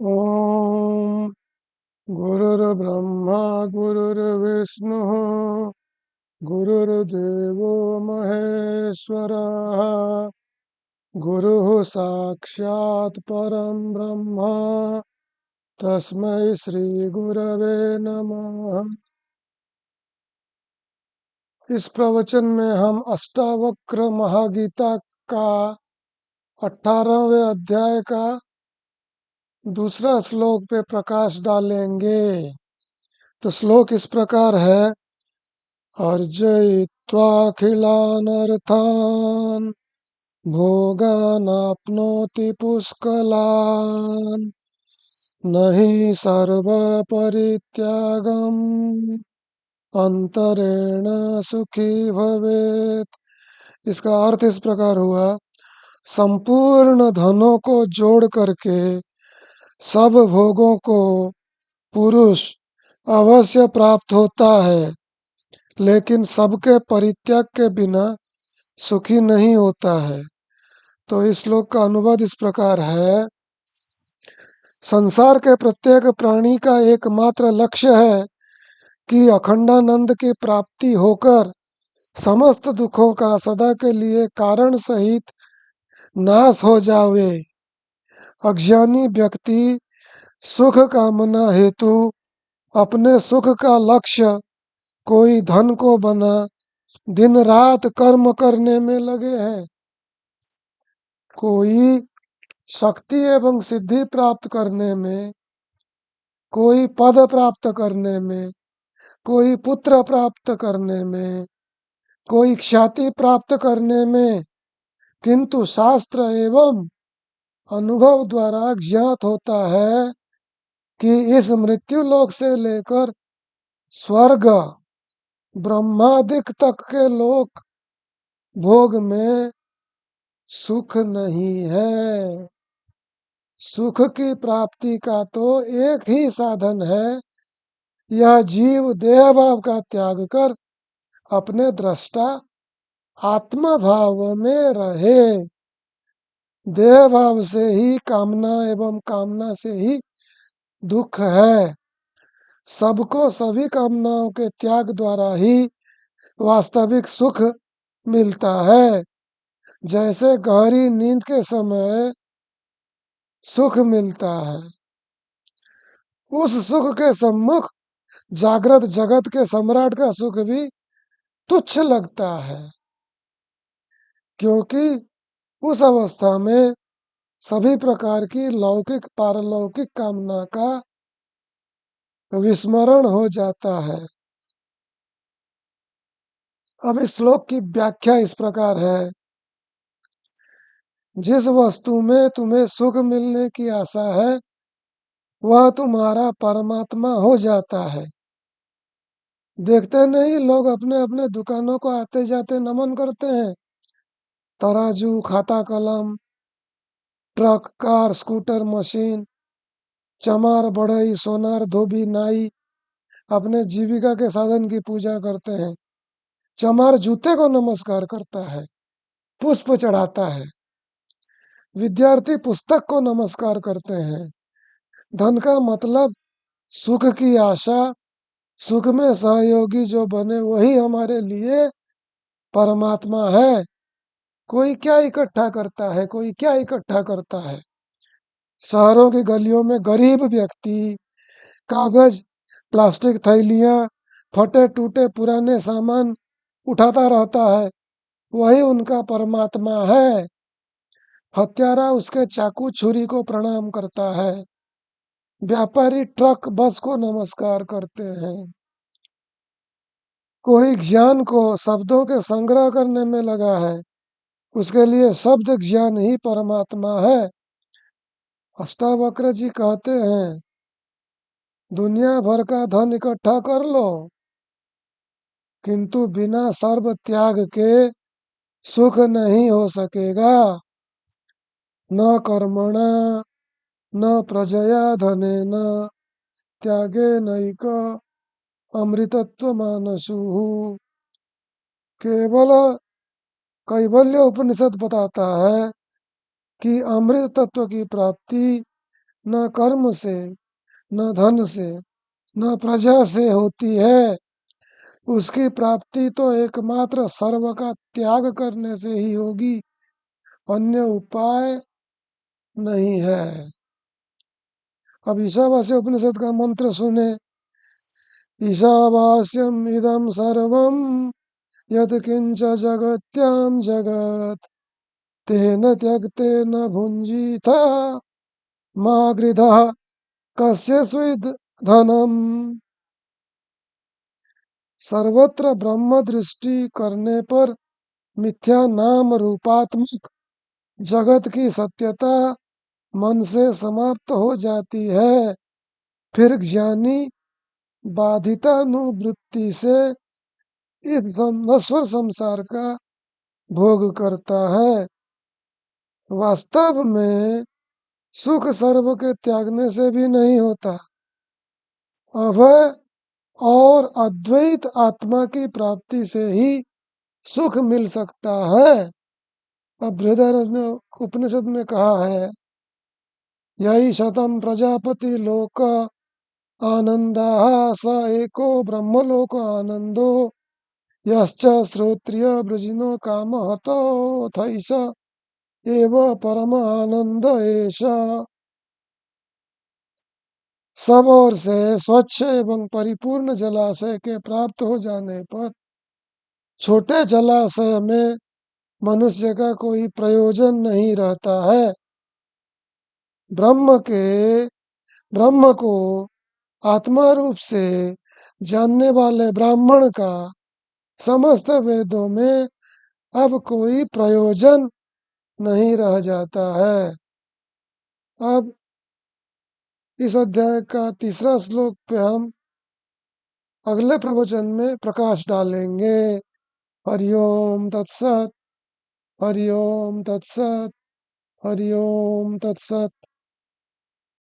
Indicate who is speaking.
Speaker 1: ॐ गुरुर्ब्रह्मा गुरुर्विष्णुः गुरुर्देवो महेश्वरः गुरुः साक्षात् परं ब्रह्म तस्मै श्रीगुरवे नमः। इस प्रवचन में हम अष्टावक्र महागीता का 18वें अध्याय का दूसरा श्लोक पे प्रकाश डालेंगे। तो श्लोक इस प्रकार है। अर्जयित्वाखिलानर्थान् भोगानाप्नोति पुष्कलान् न हि सर्वपरित्यागम् अंतरेण सुखी भवेत्। इसका अर्थ इस प्रकार हुआ, संपूर्ण धनों को जोड़ करके सब भोगों को पुरुष अवश्य प्राप्त होता है, लेकिन सबके परित्याग के बिना सुखी नहीं होता है। तो इस श्लोक का अनुवाद इस प्रकार है। संसार के प्रत्येक प्राणी का एकमात्र लक्ष्य है कि अखंडानंद की प्राप्ति होकर समस्त दुखों का सदा के लिए कारण सहित नाश हो जावे। अज्ञानी व्यक्ति सुख कामना हेतु अपने सुख का लक्ष्य कोई धन को बना दिन रात कर्म करने में लगे हैं, कोई शक्ति एवं सिद्धि प्राप्त करने में, कोई पद प्राप्त करने में, कोई पुत्र प्राप्त करने में, कोई ख्याति प्राप्त करने में, किंतु शास्त्र एवं अनुभव द्वारा ज्ञात होता है कि इस मृत्यु लोक से लेकर स्वर्ग ब्रह्मादिक तक के लोक भोग में सुख नहीं है। सुख की प्राप्ति का तो एक ही साधन है, यह जीव देह भाव का त्याग कर अपने दृष्टा आत्मा भाव में रहे। देह भाव से ही कामना एवं कामना से ही दुख है। सबको सभी कामनाओं के त्याग द्वारा ही वास्तविक सुख मिलता है। जैसे गहरी नींद के समय सुख मिलता है, उस सुख के सम्मुख जागृत जगत के सम्राट का सुख भी तुच्छ लगता है, क्योंकि उस अवस्था में सभी प्रकार की लौकिक पारलौकिक कामना का विस्मरण हो जाता है। अब इस श्लोक की व्याख्या इस प्रकार है। जिस वस्तु में तुम्हें सुख मिलने की आशा है वह तुम्हारा परमात्मा हो जाता है। देखते नहीं, लोग अपने अपने दुकानों को आते जाते नमन करते हैं। तराजू, खाता कलम, ट्रक, कार, स्कूटर, मशीन, चमार, बढ़ई, सोनार, धोबी, नाई अपने जीविका के साधन की पूजा करते हैं। चमार जूते को नमस्कार करता है, पुष्प चढ़ाता है। विद्यार्थी पुस्तक को नमस्कार करते हैं। धन का मतलब सुख की आशा, सुख में सहयोगी जो बने वही हमारे लिए परमात्मा है। कोई क्या इकट्ठा करता है, कोई क्या इकट्ठा करता है। शहरों की गलियों में गरीब व्यक्ति कागज, प्लास्टिक थैलियां, फटे टूटे पुराने सामान उठाता रहता है, वही उनका परमात्मा है। हत्यारा उसके चाकू छुरी को प्रणाम करता है। व्यापारी ट्रक बस को नमस्कार करते हैं। कोई ज्ञान को शब्दों के संग्रह करने में लगा है, उसके लिए शब्द ज्ञान ही परमात्मा है। अष्टावक्र जी कहते हैं, दुनिया भर का धन इकट्ठा कर लो, किंतु बिना सर्व त्याग के सुख नहीं हो सकेगा। न कर्मणा न प्रजया धनेन त्यागे नैक अमृतत्व मानसु। केवल कैवल्य उपनिषद बताता है कि अमृत तत्व की प्राप्ति न कर्म से, न धन से, न प्रजा से होती है। उसकी प्राप्ति तो एकमात्र सर्व का त्याग करने से ही होगी, अन्य उपाय नहीं है। अब ईशावास्य उपनिषद का मंत्र सुने। ईशावास्यम इदम सर्वम यत्किंच जगत्याम जगत तेन त्यक्तेन भुंजीथा मा गृधः कस्य स्विद् धनम। सर्वत्र ब्रह्म दृष्टि करने पर मिथ्या नाम रूपात्मक जगत की सत्यता मन से समाप्त हो जाती है। फिर ज्ञानी बाधितानुवृत्ति से इस नश्वर संसार का भोग करता है। वास्तव में सुख सर्व के त्यागने से भी नहीं होता। अभय और अद्वैत आत्मा की प्राप्ति से ही सुख मिल सकता है। अब बृहदारण्यक ने उपनिषद में कहा है, यही शतम प्रजापति लोक आनंदाः स एको ब्रह्मलोक आनंदो यश्च श्रोत्रिय वृजिनो कामहतोऽथैष एव परम आनंद एष। सब ओर से स्वच्छ एवं परिपूर्ण जलाशय के प्राप्त हो जाने पर छोटे जलाशय में मनुष्य का कोई प्रयोजन नहीं रहता है। ब्रह्म के ब्रह्म को आत्मा रूप से जानने वाले ब्राह्मण का समस्त वेदों में अब कोई प्रयोजन नहीं रह जाता है। अब इस अध्याय का तीसरा श्लोक पे हम अगले प्रवचन में प्रकाश डालेंगे। हरिओम तत्सत, हरिओम तत्सत, हरिओम तत्सत।